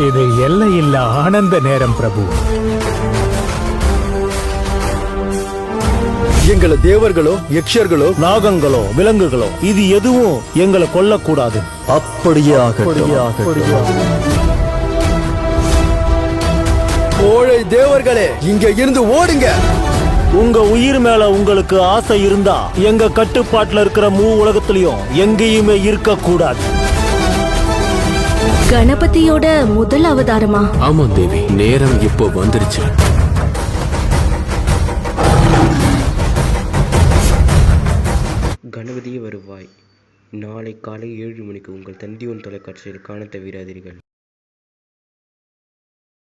இது எல்லையில்லா ஆனந்த நேரம் பிரபு. எங்களை தேவர்களோ யக்ஷர்களோ நாகங்களோ விலங்குகளோ இது எதுவும் எங்களை கொல்லக்கூடாது. அப்படியே கோழை தேவர்களே, இங்க இருந்து ஓடுங்க. உங்க உயிர் மேல உங்களுக்கு ஆசை இருந்தா எங்க கட்டுப்பாட்டுல இருக்கிற உலகத்திலயும் எங்கேயுமே இருக்க கூடாது. கணபதியோட முதல் அவதாரமா? ஆமா தேவி, நேரம் இப்போ வந்துருச்சு. கணபதியே வருவாய். நாளை காலை 7 மணிக்கு உங்கள் தந்தி ஒன் தொலைக்காட்சியில் காண தவிராதீர்கள்.